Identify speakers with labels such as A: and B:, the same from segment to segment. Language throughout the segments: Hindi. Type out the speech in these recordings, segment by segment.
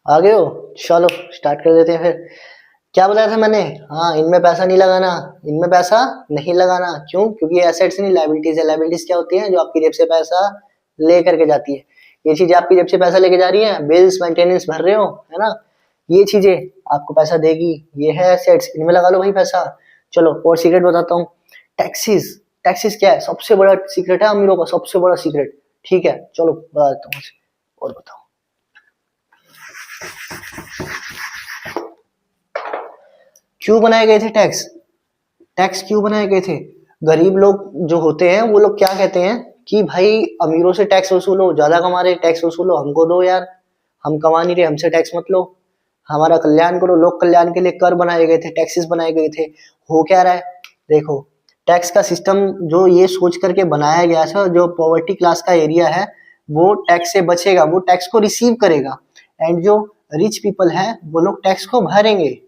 A: आ गए हो? चलो स्टार्ट कर देते हैं फिर। क्या बताया था मैंने? हाँ, इनमें पैसा नहीं लगाना, इनमें पैसा नहीं लगाना। क्यों? क्योंकि एसेट्स नहीं, लायबिलिटीज है। लायबिलिटीज क्या होती है? जो आपकी जेब से पैसा ले करके जाती है। ये चीजें आपकी जेब से पैसा लेके जा रही है, बिल्स मेंटेनेंस भर रहे हो, है ना, ये चीजें आपको पैसा देगी। ये है एसेट्स, इनमें लगा लो भाई पैसा। चलो और सीक्रेट बताता हूँ। टैक्सीज। टैक्सीज क्या है? सबसे बड़ा सीक्रेट है अमीरों का, सबसे बड़ा सीक्रेट। ठीक है, चलो बता देता हूँ। और बताओ, क्यों बनाए गए थे टैक्स? टैक्स क्यों बनाए गए थे? गरीब लोग जो होते हैं वो लोग क्या कहते हैं कि भाई अमीरों से टैक्स वसूलो, ज्यादा कमा रहे टैक्स वसूलो, हमको दो यार, हम कमा नहीं रहे, हमसे टैक्स मत लो, हमारा कल्याण करो। लोक कल्याण के लिए कर बनाए गए थे, टैक्सेस बनाए गए थे। हो क्या रहा है? देखो, टैक्स का सिस्टम जो ये सोच करके बनाया गया था, जो पॉवर्टी क्लास का एरिया है वो टैक्स से बचेगा, वो टैक्स को रिसीव करेगा, एंड जो रिच पीपल है वो लोग टैक्स को भरेंगे।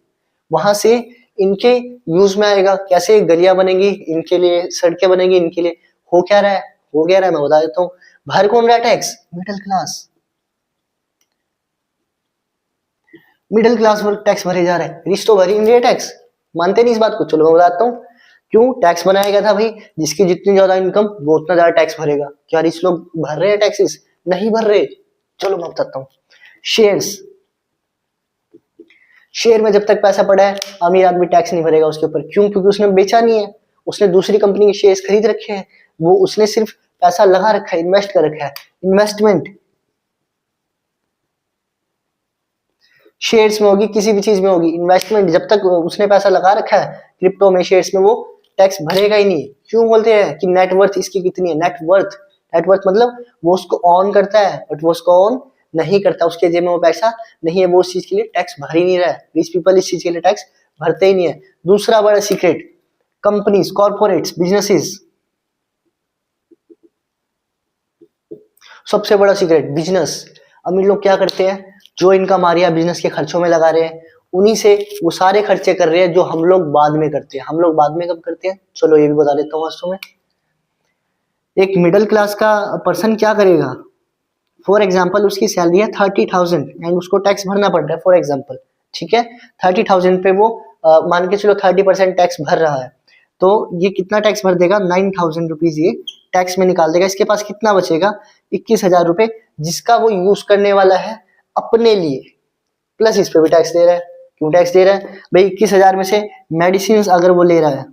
A: वहां से इनके यूज में आएगा। कैसे? गलियां बनेंगी इनके लिए, सड़कें बनेंगी इनके लिए। हो क्या रहा है? हो गया रहा है, मैं बता देता हूँ। भर कौन रहा है tax? Middle class. Middle class वर्ग टैक्स भरे जा रहे हैं, रिच तो भर ही नहीं रहे टैक्स। मानते नहीं इस बात को? चलो मैं बताता हूँ क्यों टैक्स बनाया गया था भाई। जिसकी जितनी ज्यादा इनकम वो उतना ज्यादा टैक्स भरेगा। क्या रिच लोग भर रहे हैं टैक्सेस? नहीं भर रहे। चलो मैं बताता हूँ। शेयर्स। शेयर में जब तक पैसा पड़ा है अमीर आदमी टैक्स नहीं भरेगा उसके ऊपर। क्यों? क्योंकि उसने बेचा नहीं है, उसने दूसरी कंपनी के शेयर्स खरीद रखे हैं। वो उसने सिर्फ पैसा लगा रखा है, इन्वेस्ट कर रखा है। इन्वेस्टमेंट शेयर्स में होगी, किसी भी चीज में होगी। इन्वेस्टमेंट जब तक उसने पैसा लगा रखा है क्रिप्टो में, शेयर्स में, वो टैक्स भरेगा ही नहीं। क्यों बोलते हैं कि नेटवर्थ इसकी कितनी है? नेटवर्थ, नेटवर्थ मतलब वो उसको ऑन करता है बट वो उसको ऑन नहीं करता, उसके जेब में वो पैसा नहीं है, वो उस चीज के लिए टैक्स भर ही नहीं रहा है। रिच पीपल इस चीज के लिए टैक्स भरते ही नहीं है। दूसरा बड़ा सीक्रेट, कंपनीज, कॉर्पोरेट्स, बिजनेसेस। सबसे बड़ा सीक्रेट, बिजनेस। अमीर लोग क्या करते हैं? जो इनकम आ रही है बिजनेस के खर्चों में लगा रहे हैं, उन्हीं से वो सारे खर्चे कर रहे हैं जो हम लोग बाद में करते हैं। हम लोग बाद में कब करते हैं? चलो ये भी बता देता हूँ वास्तव में। एक मिडिल क्लास का पर्सन क्या करेगा? फॉर एग्जाम्पल उसकी सैलरी है 30,000 एंड उसको टैक्स भरना पड़ रहा है, फॉर एग्जाम्पल, ठीक है। 30,000 पे वो मान के चलो 30% टैक्स भर रहा है, तो ये कितना टैक्स भर देगा? 9,000 रुपीज ये टैक्स में निकाल देगा। इसके पास कितना बचेगा? 21,000 रुपए, जिसका वो यूज करने वाला है अपने लिए, प्लस इस पे भी टैक्स दे रहा है। क्यों टैक्स दे रहा है भाई? 21,000 में से मेडिसिन अगर वो ले रहा है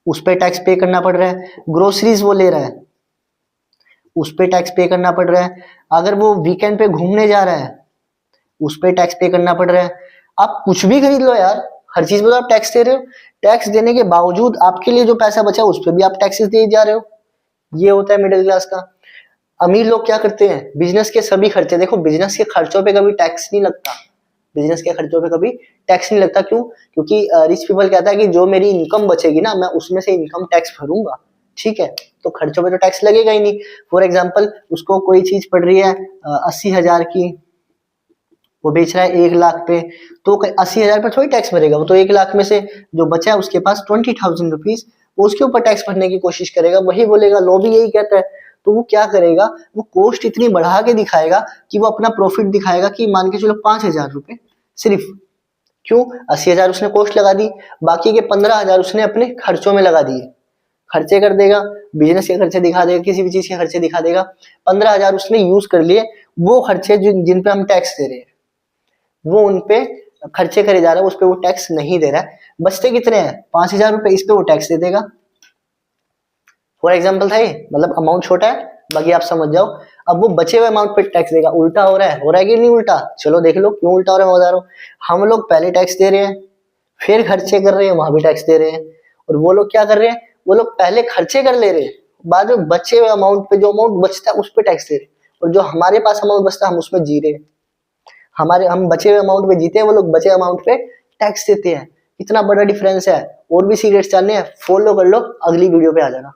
A: उस पर टैक्स पे करना पड़ रहा है। ग्रोसरीज वो ले रहा है उस पे टैक्स पे करना पड़ रहा है। अगर वो वीकेंड पे घूमने जा रहा है उस पे टैक्स पे करना पड़ रहा है। आप कुछ भी खरीद लो यार, हर चीज में तो आप टैक्स दे रहे हो। टैक्स देने के बावजूद आपके लिए जो पैसा बचा उस पर भी आप टैक्सेस दे जा रहे हो। ये होता है मिडिल क्लास का। अमीर लोग क्या करते हैं? बिजनेस के सभी खर्चे, देखो बिजनेस के खर्चों पे कभी टैक्स नहीं लगता। बिजनेस के खर्चों पे कभी टैक्स नहीं लगता। क्यों? क्योंकि रिच पीपल कहता है कि जो मेरी इनकम बचेगी ना, मैं उसमें से इनकम टैक्स भरूंगा, ठीक है। तो खर्चों पे तो टैक्स लगेगा ही नहीं। फॉर एग्जाम्पल उसको कोई चीज पड़ रही है 80,000 की, वो बेच रहा है 1 लाख पे, तो 80,000 पर थोड़ी टैक्स भरेगा। वो तो 1 लाख में से जो बचा है उसके पास 20,000 रुपीज, वो उसके ऊपर टैक्स भरने की कोशिश करेगा, वही बोलेगा। लॉ भी यही कहता है। तो वो क्या करेगा? वो कॉस्ट इतनी बढ़ा के दिखाएगा कि वो अपना प्रॉफिट दिखाएगा कि मान के चलो 5,000 रुपए सिर्फ। क्यों? 80,000 उसने कॉस्ट लगा दी, बाकी के 15,000 उसने अपने खर्चों में लगा दिए। खर्चे कर देगा, बिजनेस के खर्चे दिखा देगा, किसी भी चीज के खर्चे दिखा देगा। 15,000 उसने यूज कर लिए, वो खर्चे जिन पे हम टैक्स दे रहे हैं, वो उनपे खर्चे करे जा रहा है, उस पे वो टैक्स नहीं दे रहा है। बचते कितने हैं? 5,000 रुपए, इस पे वो टैक्स दे देगा। फॉर एग्जाम्पल था ये, मतलब अमाउंट छोटा है, बाकी आप समझ जाओ। अब वो बचे हुए अमाउंट पे टैक्स देगा। उल्टा हो रहा है? हो रहा है कि नहीं उल्टा? चलो देख लो क्यों उल्टा हो रहा है, मैं बता रहा हूँ। हम लोग पहले टैक्स दे रहे हैं, फिर खर्चे कर रहे हैं, वहां भी टैक्स दे रहे हैं। और वो लोग क्या कर रहे हैं? वो लोग पहले खर्चे कर ले रहे हैं, बाद में बचे हुए अमाउंट पे, जो अमाउंट बचता है उस पे टैक्स दे रहे हैं। और जो हमारे पास अमाउंट बचता है हम उसमें जी रहे हैं। हम बचे हुए अमाउंट पे जीते हैं, वो लोग बचे अमाउंट पे टैक्स देते हैं। इतना बड़ा डिफरेंस है। और भी सीक्रेट्स जानने हैं? फॉलो कर लो, अगली वीडियो पे आ जाना।